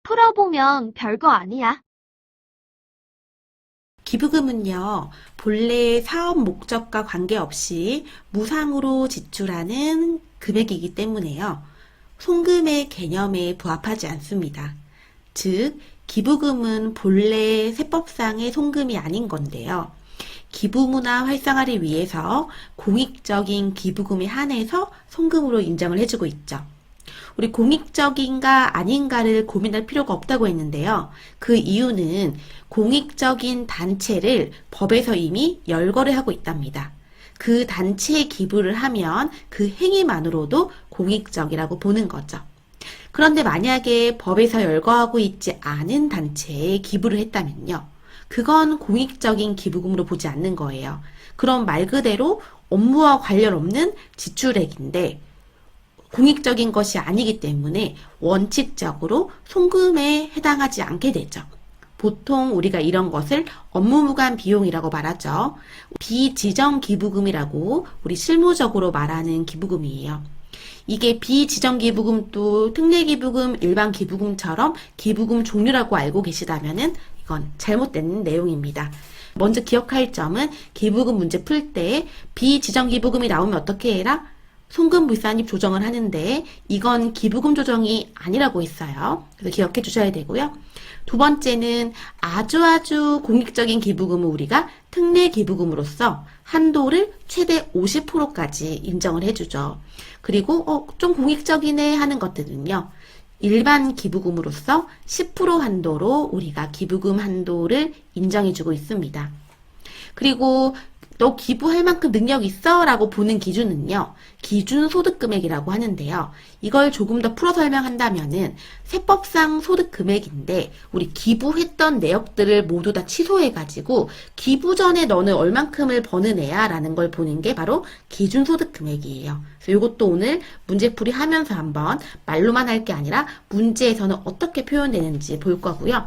풀어보면 별거 아니야. 기부금은요, 본래 사업 목적과 관계없이 무상으로 지출하는 금액이기 때문에요. 송금의 개념에 부합하지 않습니다. 즉, 기부금은 본래 세법상의 송금이 아닌 건데요. 기부문화 활성화를 위해서 공익적인 기부금에 한해서 송금으로 인정을 해주고 있죠. 우리 공익적인가 아닌가를 고민할 필요가 없다고 했는데요. 그 이유는 공익적인 단체를 법에서 이미 열거를 하고 있답니다. 그 단체에 기부를 하면 그 행위만으로도 공익적이라고 보는 거죠. 그런데 만약에 법에서 열거하고 있지 않은 단체에 기부를 했다면요. 그건 공익적인 기부금으로 보지 않는 거예요. 그럼 말 그대로 업무와 관련 없는 지출액인데 공익적인 것이 아니기 때문에 원칙적으로 송금에 해당하지 않게 되죠. 보통 우리가 이런 것을 업무무관 비용이라고 말하죠. 비지정 기부금이라고 우리 실무적으로 말하는 기부금이에요. 이게 비지정 기부금도 특례 기부금, 일반 기부금처럼 기부금 종류라고 알고 계시다면은 이건 잘못된 내용입니다. 먼저 기억할 점은 기부금 문제 풀 때 비지정 기부금이 나오면 어떻게 해라? 송금 불산입 조정을 하는데 이건 기부금 조정이 아니라고 했어요. 그래서 기억해 주셔야 되고요. 두 번째는 아주 공익적인 기부금은 우리가 특례 기부금으로서 한도를 최대 50%까지 인정을 해주죠. 그리고 좀 공익적이네 하는 것들은요. 일반 기부금으로서 10% 한도로 우리가 기부금 한도를 인정해주고 있습니다. 그리고 너 기부할 만큼 능력 있어? 라고 보는 기준은요. 기준소득금액이라고 하는데요. 이걸 조금 더 풀어 설명한다면은 세법상 소득금액인데 우리 기부했던 내역들을 모두 다 취소해가지고 기부 전에 너는 얼만큼을 버는 애야? 라는 걸 보는 게 바로 기준소득금액이에요. 그래서 이것도 오늘 문제풀이 하면서 한번 말로만 할 게 아니라 문제에서는 어떻게 표현되는지 볼 거고요.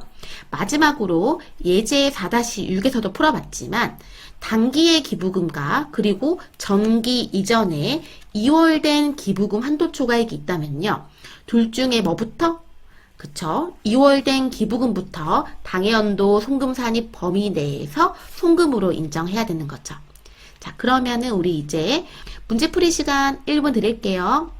마지막으로 예제 4-6에서도 풀어봤지만 단기의 기부금과 그리고 정기 이전에 2월 된 기부금 한도 초과액이 있다면요. 둘 중에 뭐부터? 그쵸? 2월 된 기부금부터 당해연도 송금 산입 범위 내에서 송금으로 인정해야 되는 거죠. 자, 그러면은 우리 이제 문제풀이 시간 1분 드릴게요.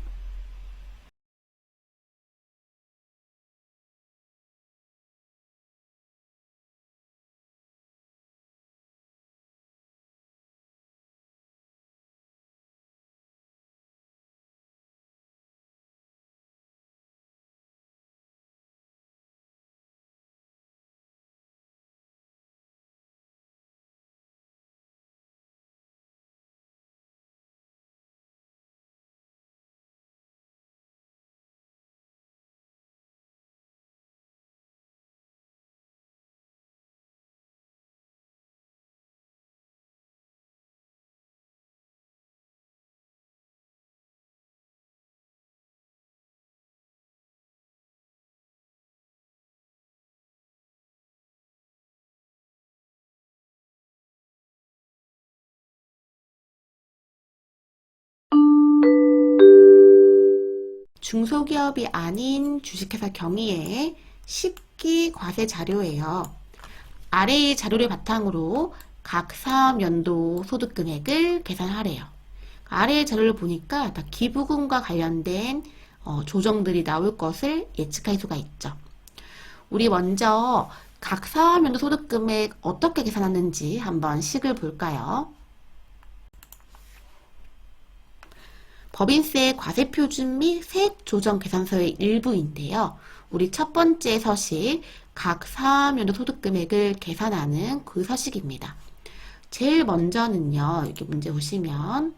중소기업이 아닌 주식회사 경희의 10기 과세 자료예요. 아래의 자료를 바탕으로 각 사업연도 소득금액을 계산하래요. 아래의 자료를 보니까 다 기부금과 관련된 조정들이 나올 것을 예측할 수가 있죠. 우리 먼저 각 사업연도 소득금액 어떻게 계산하는지 한번 식을 볼까요? 법인세 과세표준 및 세액 조정 계산서의 일부인데요. 우리 첫 번째 서식, 각 사업연도 소득금액을 계산하는 그 서식입니다. 제일 먼저는요, 이렇게 문제 보시면,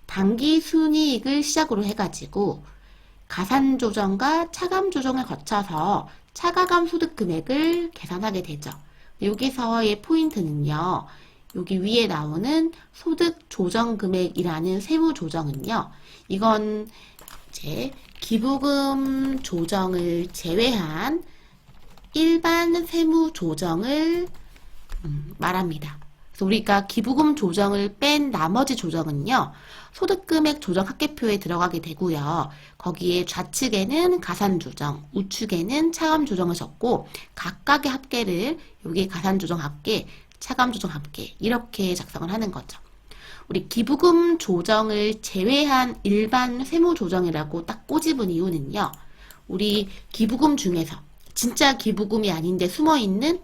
당기 순이익을 시작으로 해가지고, 가산 조정과 차감 조정을 거쳐서 차가감 소득금액을 계산하게 되죠. 여기서의 포인트는요, 여기 위에 나오는 소득 조정 금액이라는 세무 조정은요. 이건 이제 기부금 조정을 제외한 일반 세무 조정을 말합니다. 그래서 그래서 우리가 기부금 조정을 뺀 나머지 조정은요, 소득금액 조정 합계표에 들어가게 되고요. 거기에 좌측에는 가산 조정, 우측에는 차감 조정을 적고 각각의 합계를 여기 가산 조정 합계, 차감 조정 합계 이렇게 작성을 하는 거죠. 우리 기부금 조정을 제외한 일반 세무 조정이라고 딱 꼬집은 이유는요. 우리 기부금 중에서 진짜 기부금이 아닌데 숨어있는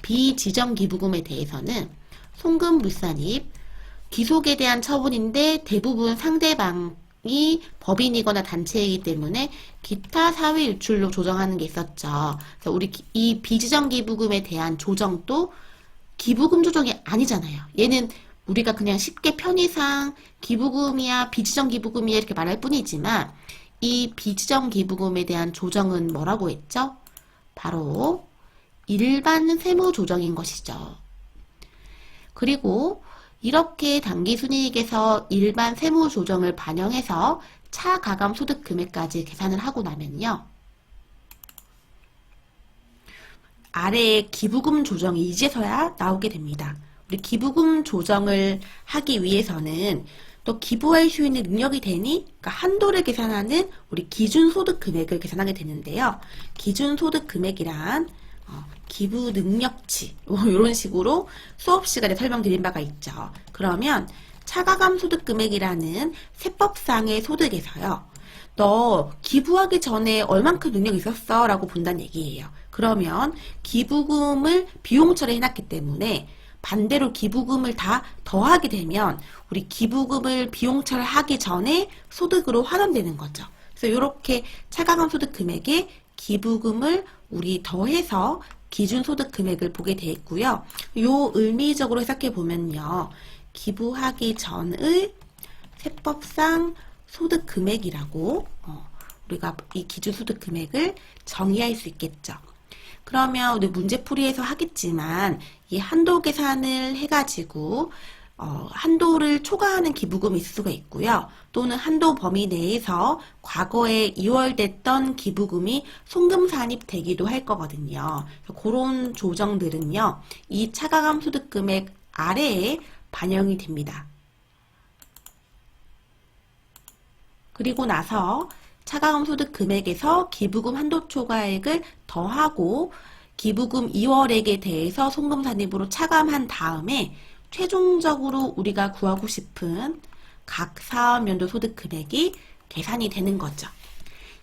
비지정 기부금에 대해서는 송금불산입, 귀속에 대한 처분인데 대부분 상대방이 법인이거나 단체이기 때문에 기타 사회 유출로 조정하는 게 있었죠. 그래서 우리 이 비지정 기부금에 대한 조정도 기부금 조정이 아니잖아요. 얘는 우리가 그냥 쉽게 편의상 기부금이야 비지정 기부금이야 이렇게 말할 뿐이지만 이 비지정 기부금에 대한 조정은 뭐라고 했죠? 바로 일반 세무 조정인 것이죠. 그리고 이렇게 당기순이익에서 일반 세무 조정을 반영해서 차가감 소득 금액까지 계산을 하고 나면요. 아래에 기부금 조정이 이제서야 나오게 됩니다. 우리 기부금 조정을 하기 위해서는 또 기부할 수 있는 능력이 되니 그러니까 한도를 계산하는 우리 기준소득 금액을 계산하게 되는데요. 기준소득 금액이란 기부 능력치 이런 식으로 수업 시간에 설명드린 바가 있죠. 그러면 차가감 소득 금액이라는 세법상의 소득에서요. 너 기부하기 전에 얼만큼 능력이 있었어? 라고 본다는 얘기예요. 그러면 기부금을 비용 처리해놨기 때문에 반대로 기부금을 다 더하게 되면 우리 기부금을 비용 처리하기 전에 소득으로 환원되는 거죠. 그래서 이렇게 차가감 소득 금액에 기부금을 우리 더해서 기준소득 금액을 보게 돼 있고요. 요 의미적으로 해석해 보면요. 기부하기 전의 세법상 소득 금액이라고 우리가 이 기준소득 금액을 정의할 수 있겠죠. 그러면 우리 문제풀이에서 하겠지만 이 한도 계산을 해가지고 한도를 초과하는 기부금이 있을 수가 있고요. 또는 한도 범위 내에서 과거에 이월됐던 기부금이 송금산입되기도 할 거거든요. 그런 조정들은요. 이 차가감 소득금액 아래에 반영이 됩니다. 그리고 나서 차가감 소득 금액에서 기부금 한도 초과액을 더하고 기부금 2월액에 대해서 송금산입으로 차감한 다음에 최종적으로 우리가 구하고 싶은 각 사업연도 소득 금액이 계산이 되는 거죠.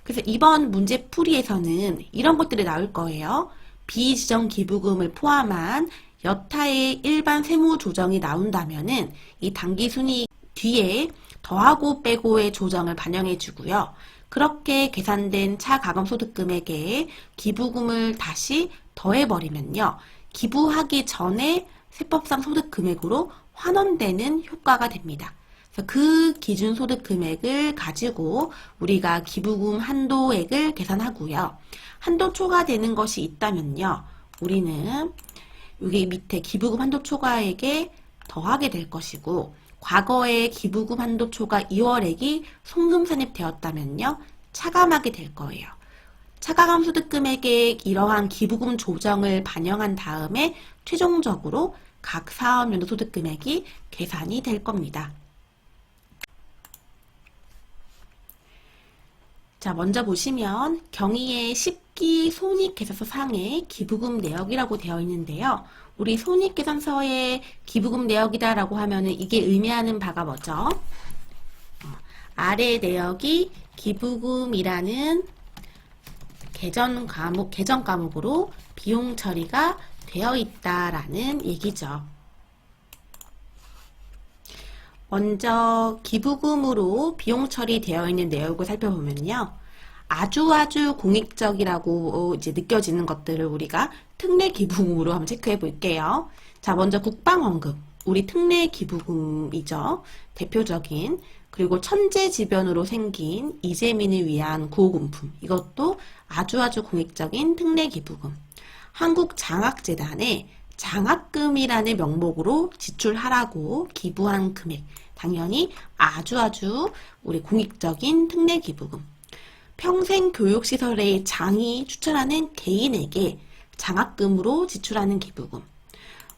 그래서 이번 문제 풀이에서는 이런 것들이 나올 거예요. 비지정 기부금을 포함한 여타의 일반 세무 조정이 나온다면은 이 당기순이익 뒤에 더하고 빼고의 조정을 반영해 주고요. 그렇게 계산된 차가감 소득 금액에 기부금을 다시 더해버리면요. 기부하기 전에 세법상 소득 금액으로 환원되는 효과가 됩니다. 그래서 그 기준 소득 금액을 가지고 우리가 기부금 한도액을 계산하고요. 한도 초과되는 것이 있다면요. 우리는 여기 밑에 기부금 한도 초과액에 더하게 될 것이고 과거에 기부금 한도 초과 2월액이 송금산입되었다면요. 차감하게 될 거예요. 차가감 소득 금액에 이러한 기부금 조정을 반영한 다음에 최종적으로 각 사업연도 소득 금액이 계산이 될 겁니다. 자, 먼저 보시면 경위의 10기 손익계산서 상의 기부금 내역이라고 되어 있는데요. 우리 손익계산서의 기부금 내역이다라고 하면은 이게 의미하는 바가 뭐죠? 아래 내역이 기부금이라는 계정 과목으로 비용 처리가 되어 있다라는 얘기죠. 먼저 기부금으로 비용 처리되어 있는 내역을 살펴보면요. 아주 공익적이라고 이제 느껴지는 것들을 우리가 특례 기부금으로 한번 체크해 볼게요. 자, 먼저 국방원금. 우리 특례 기부금이죠. 대표적인. 그리고 천재지변으로 생긴 이재민을 위한 구호금품. 이것도 아주 공익적인 특례 기부금. 한국장학재단에 장학금이라는 명목으로 지출하라고 기부한 금액. 당연히 아주 우리 공익적인 특례 기부금. 평생교육시설의 장이 추천하는 개인에게 장학금으로 지출하는 기부금.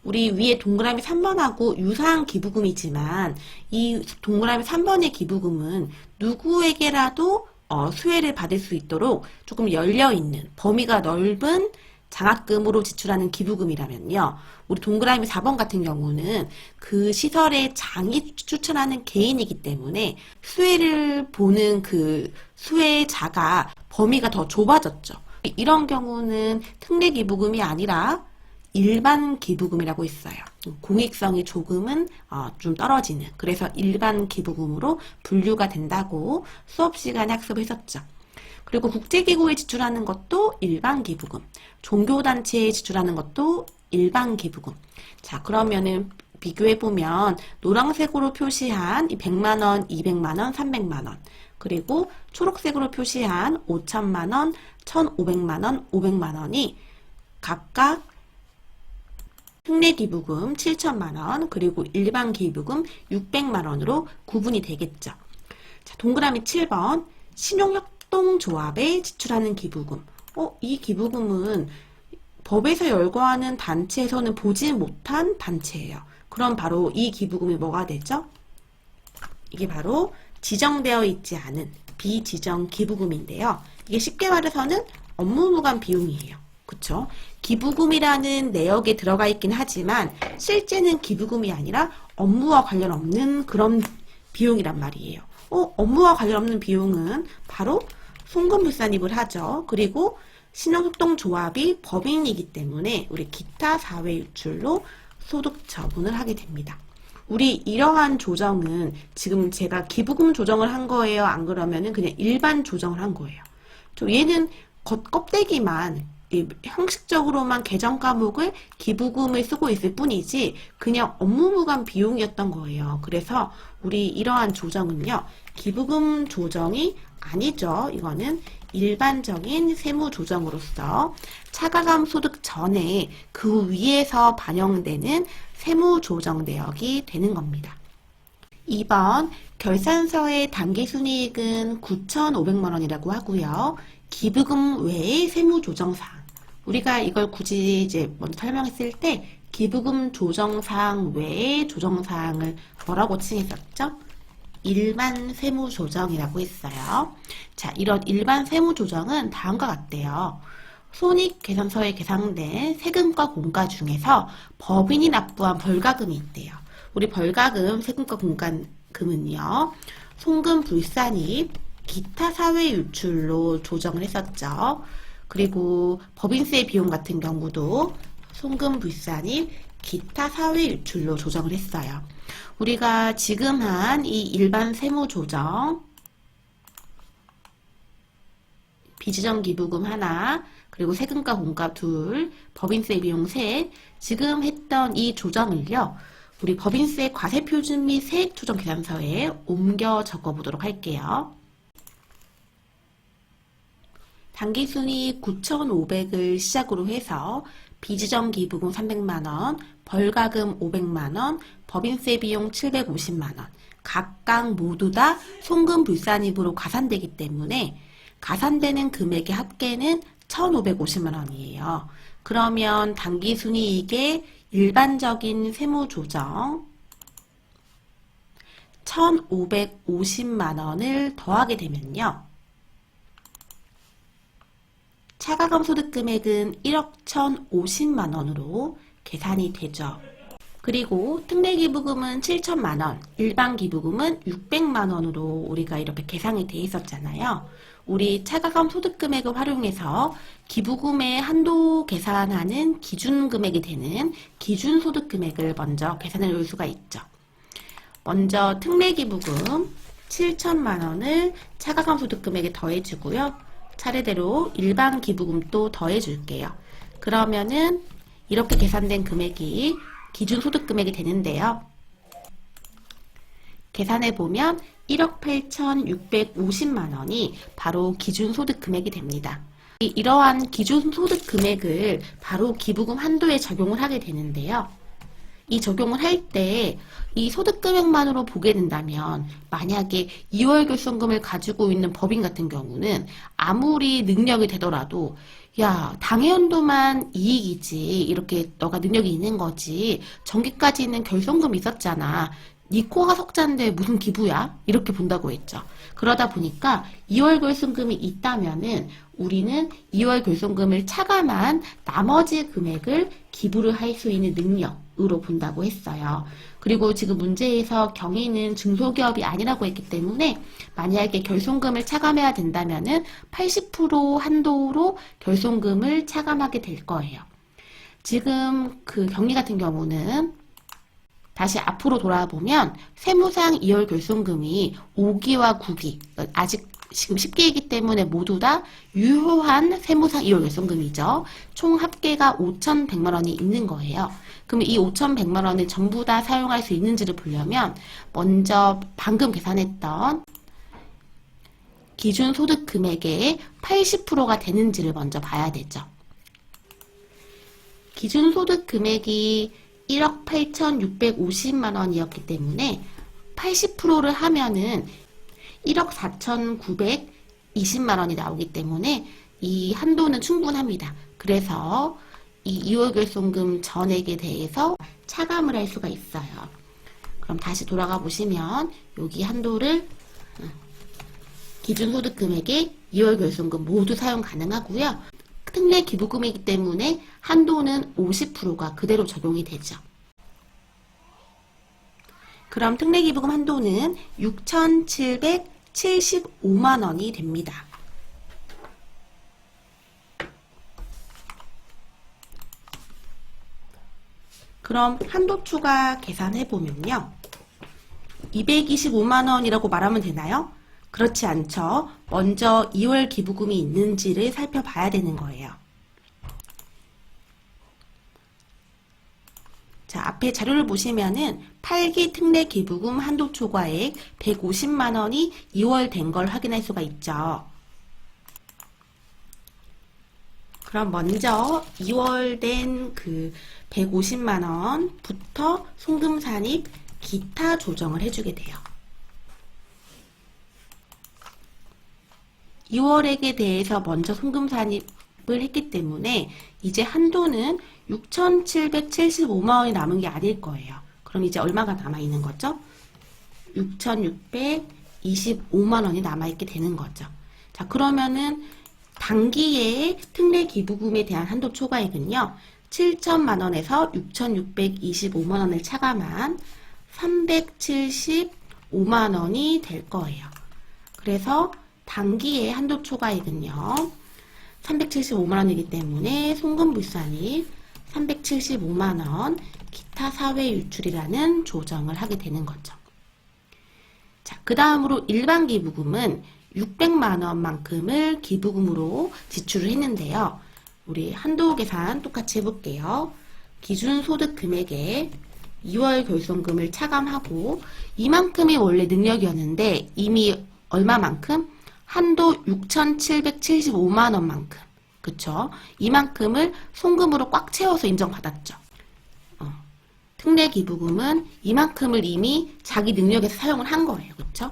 우리 위에 동그라미 3번하고 유사한 기부금이지만 이 동그라미 3번의 기부금은 누구에게라도 수혜를 받을 수 있도록 조금 열려있는 범위가 넓은 장학금으로 지출하는 기부금이라면요. 우리 동그라미 4번 같은 경우는 그 시설의 장이 추천하는 개인이기 때문에 수혜를 보는 그 수혜자가 범위가 더 좁아졌죠. 이런 경우는 특례 기부금이 아니라 일반 기부금이라고 있어요. 공익성이 조금은 좀 떨어지는, 그래서 일반 기부금으로 분류가 된다고 수업 시간에 학습했었죠. 그리고 국제기구에 지출하는 것도 일반 기부금, 종교단체에 지출하는 것도 일반 기부금. 자, 그러면은 비교해보면 노란색으로 표시한 이 100만원, 200만원, 300만원, 그리고 초록색으로 표시한 5천만원, 1,500만원, 500만원이 각각 특례 기부금 7천만원, 그리고 일반 기부금 600만원으로 구분이 되겠죠. 자, 동그라미 7번, 신용협동조합에 지출하는 기부금. 이 기부금은 법에서 열거하는 단체에서는 보지 못한 단체예요. 그럼 바로 이 기부금이 뭐가 되죠? 이게 바로 지정되어 있지 않은 비지정 기부금인데요. 이게 쉽게 말해서는 업무무관 비용이에요. 그쵸? 기부금이라는 내역에 들어가 있긴 하지만 실제는 기부금이 아니라 업무와 관련 없는 그런 비용이란 말이에요. 업무와 관련 없는 비용은 바로 송금불산입을 하죠. 그리고 신용협동조합이 법인이기 때문에 우리 기타 사회 유출로 소득 처분을 하게 됩니다. 우리 이러한 조정은 지금 제가 기부금 조정을 한 거예요? 안 그러면은 그냥 일반 조정을 한 거예요. 얘는 껍데기만 형식적으로만 계정 과목을 기부금을 쓰고 있을 뿐이지 그냥 업무무관 비용이었던 거예요. 그래서 우리 이러한 조정은요, 기부금 조정이 아니죠. 이거는 일반적인 세무 조정으로서 차가감 소득 전에 그 위에서 반영되는 세무 조정 내역이 되는 겁니다. 2번, 결산서의 당기순이익은 9,500만 원이라고 하고요. 기부금 외의 세무조정사항. 우리가 이걸 굳이 이제 먼저 설명했을 때 기부금 조정사항 외의 조정사항을 뭐라고 칭했었죠? 일반 세무조정이라고 했어요. 자, 이런 일반 세무조정은 다음과 같대요. 손익계산서에 계산된 세금과 공과 중에서 법인이 납부한 벌가금이 있대요. 우리 벌가금, 세금과 공과금은요, 송금 불산입, 기타 사회 유출로 조정을 했었죠. 그리고 법인세 비용 같은 경우도 송금 불산입, 기타 사회 유출로 조정을 했어요. 우리가 지금 한 이 일반 세무 조정, 비지정 기부금 하나, 그리고 세금과 공과 둘, 법인세 비용 셋, 지금 했던 이 조정을요, 우리 법인세 과세표준 및 세액조정 계산서에 옮겨 적어보도록 할게요. 당기순이익 9,500을 시작으로 해서 비지정 기부금 300만원, 벌가금 500만원, 법인세 비용 750만원, 각각 모두 다 송금 불산입으로 가산되기 때문에 가산되는 금액의 합계는 1,550만원이에요. 그러면 당기순이익의 일반적인 세무조정 1,550만원을 더하게 되면요, 차가감 소득 금액은 1억 1,050만원으로 계산이 되죠. 그리고 특례 기부금은 7천만원, 일반 기부금은 600만원으로 우리가 이렇게 계산이 돼 있었잖아요. 우리 차가감 소득 금액을 활용해서 기부금의 한도 계산하는 기준 금액이 되는 기준 소득 금액을 먼저 계산해 볼 수가 있죠. 먼저 특례 기부금 7천만원을 차가감 소득 금액에 더해주고요. 차례대로 일반 기부금도 더해줄게요. 그러면은 이렇게 계산된 금액이 기준 소득 금액이 되는데요. 계산해보면 1억 8,650만 원이 바로 기준 소득 금액이 됩니다. 이러한 기준 소득 금액을 바로 기부금 한도에 적용을 하게 되는데요. 이 적용을 할 때 이 소득금액만으로 보게 된다면 만약에 2월 결손금을 가지고 있는 법인 같은 경우는 아무리 능력이 되더라도 야, 당해연도만 이익이지 이렇게 너가 능력이 있는 거지 정기까지는 결손금이 있었잖아. 니 코가 석자인데 무슨 기부야? 이렇게 본다고 했죠. 그러다 보니까 2월 결손금이 있다면은 우리는 2월 결손금을 차감한 나머지 금액을 기부를 할 수 있는 능력으로 본다고 했어요. 그리고 지금 문제에서 경위는 중소기업이 아니라고 했기 때문에 만약에 결손금을 차감해야 된다면은 80% 한도로 결손금을 차감하게 될 거예요. 지금 그 경리 같은 경우는 다시 앞으로 돌아보면 세무상 2월 결손금이 5기와 9기 아직 지금 10기이기 때문에 모두 다 유효한 세무상 2월 결손금이죠. 총 합계가 5,100만 원이 있는 거예요. 그러면 이 5,100만 원을 전부 다 사용할 수 있는지를 보려면 먼저 방금 계산했던 기준 소득 금액의 80%가 되는지를 먼저 봐야 되죠. 기준 소득 금액이 1억 8,650만 원이었기 때문에 80%를 하면은 1억 4,920만 원이 나오기 때문에 이 한도는 충분합니다. 그래서 이 2월 결손금 전액에 대해서 차감을 할 수가 있어요. 그럼 다시 돌아가 보시면 여기 한도를 기준소득 금액에 2월 결손금 모두 사용 가능하고요. 특례 기부금이기 때문에 한도는 50%가 그대로 적용이 되죠. 그럼 특례 기부금 한도는 6,775만 원이 됩니다. 그럼 한도 추가 계산해 보면요. 225만 원이라고 말하면 되나요? 그렇지 않죠. 먼저 2월 기부금이 있는지를 살펴봐야 되는 거예요. 자, 앞에 자료를 보시면은 8기 특례 기부금 한도 초과액 150만 원이 2월 된 걸 확인할 수가 있죠. 그럼 먼저 2월 된 그 150만 원부터 송금 산입 기타 조정을 해주게 돼요. 2월액에 대해서 먼저 송금 산입을 했기 때문에 이제 한도는 6,775만 원이 남은 게 아닐 거예요. 그럼 이제 얼마가 남아있는 거죠? 6,625만 원이 남아있게 되는 거죠. 자, 그러면은 당기의 특례 기부금에 대한 한도 초과액은요. 7천만 원에서 6,625만 원을 차감한 375만 원이 될 거예요. 그래서 당기의 한도 초과액은요. 375만 원이기 때문에 송금불산이 375만 원 기타 사회 유출이라는 조정을 하게 되는 거죠. 자, 그 다음으로 일반 기부금은 600만 원만큼을 기부금으로 지출을 했는데요. 우리 한도 계산 똑같이 해볼게요. 기준 소득 금액에 2월 결손금을 차감하고 이만큼이 원래 능력이었는데 이미 얼마만큼? 한도 6,775만 원만큼. 그쵸? 이만큼을 송금으로 꽉 채워서 인정받았죠. 특례 기부금은 이만큼을 이미 자기 능력에서 사용을 한 거예요. 그쵸?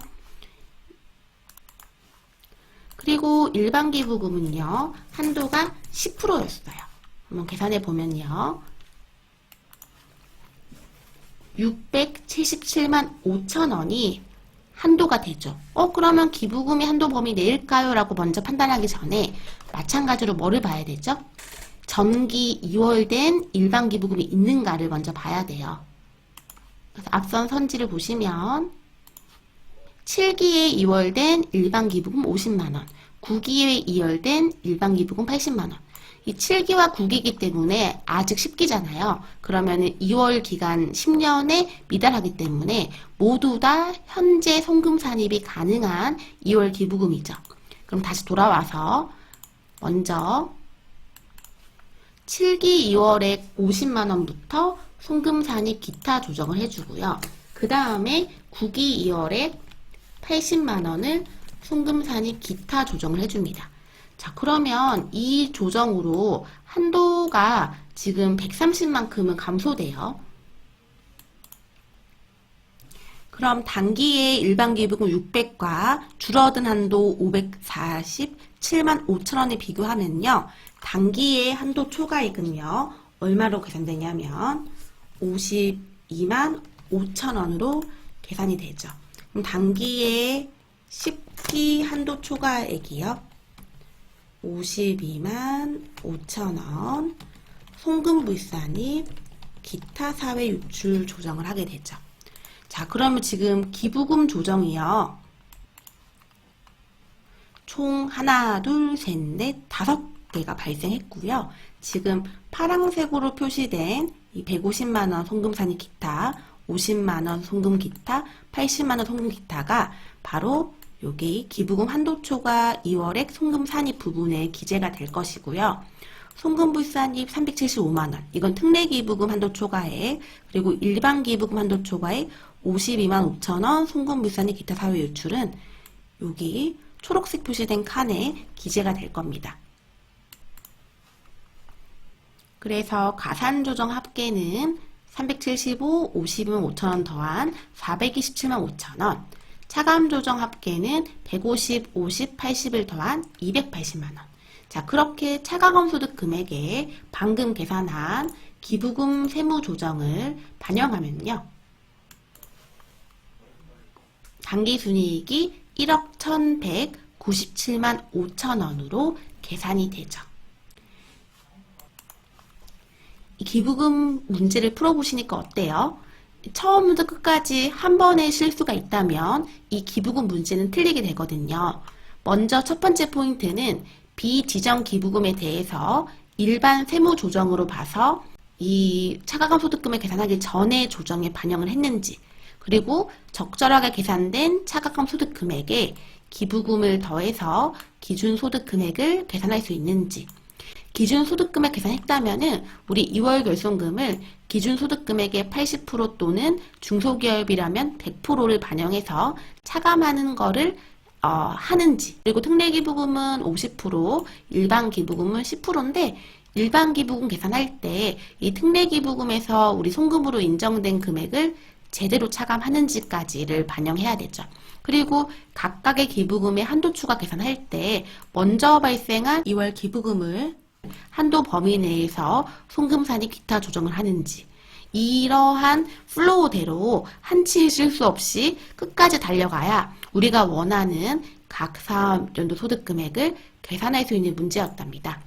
그리고 일반 기부금은요. 한도가 10%였어요. 한번 계산해 보면요. 677만 5천 원이 한도가 되죠. 그러면 기부금이 한도 범위 내일까요? 라고 먼저 판단하기 전에 마찬가지로 뭐를 봐야 되죠? 전기 2월 된 일반 기부금이 있는가를 먼저 봐야 돼요. 그래서 앞선 선지를 보시면 7기에 2월 된 일반 기부금 50만 원, 9기에 2월 된 일반 기부금 80만 원. 이 7기와 9기이기 때문에 아직 10기잖아요. 그러면은 2월 기간 10년에 미달하기 때문에 모두 다 현재 송금 산입이 가능한 2월 기부금이죠. 그럼 다시 돌아와서 먼저 7기 2월에 50만 원부터 송금 산입 기타 조정을 해주고요. 그 다음에 9기 2월에 80만 원을 송금 산입 기타 조정을 해줍니다. 자, 그러면 이 조정으로 한도가 지금 130만큼은 감소돼요. 그럼 단기의 일반 기부금 600과 줄어든 한도 547만 5천 원에 비교하면요. 단기의 한도 초과이금요. 얼마로 계산되냐면 52만 5천 원으로 계산이 되죠. 그럼 단기의 10기 한도 초과액이요. 52만 5천 원. 송금불산이 기타 사회 유출 조정을 하게 되죠. 자, 그러면 지금 기부금 조정이요. 총 하나, 둘, 셋, 넷, 5개가 발생했고요. 지금 파란색으로 표시된 이 150만원 송금산이 기타, 50만원 송금 기타, 80만원 송금 기타가 바로 여기 기부금 한도 초과 2월액 송금 산입 부분에 기재가 될 것이고요. 송금 불산입 375만원, 이건 특례 기부금 한도 초과액, 그리고 일반 기부금 한도 초과액 52만 5천원, 송금 불산입 기타 사회 유출은 여기 초록색 표시된 칸에 기재가 될 겁니다. 그래서 가산 조정 합계는 375, 52만 5천원 더한 427만 5천원, 차감 조정 합계는 150, 50, 80을 더한 280만원. 자, 그렇게 차가감 소득 금액에 방금 계산한 기부금 세무 조정을 반영하면요. 단기 순이익이 1억 1,197만 5천 원으로 계산이 되죠. 이 기부금 문제를 풀어보시니까 어때요? 처음부터 끝까지 한 번의 실수가 있다면 이 기부금 문제는 틀리게 되거든요. 먼저 첫 번째 포인트는 비지정 기부금에 대해서 일반 세무 조정으로 봐서 이 차가감 소득금을 계산하기 전에 조정에 반영을 했는지, 그리고 적절하게 계산된 차가감 소득 금액에 기부금을 더해서 기준 소득 금액을 계산할 수 있는지, 기준 소득 금액 계산했다면은 우리 2월 결손금을 기준 소득 금액의 80% 또는 중소기업이라면 100%를 반영해서 차감하는 거를 하는지, 그리고 특례 기부금은 50%, 일반 기부금은 10%인데 일반 기부금 계산할 때 이 특례 기부금에서 우리 송금으로 인정된 금액을 제대로 차감하는지까지를 반영해야 되죠. 그리고 각각의 기부금의 한도 추가 계산할 때 먼저 발생한 2월 기부금을 한도 범위 내에서 송금산이 기타 조정을 하는지, 이러한 플로우대로 한치의 실수 없이 끝까지 달려가야 우리가 원하는 각 사업연도 소득 금액을 계산할 수 있는 문제였답니다.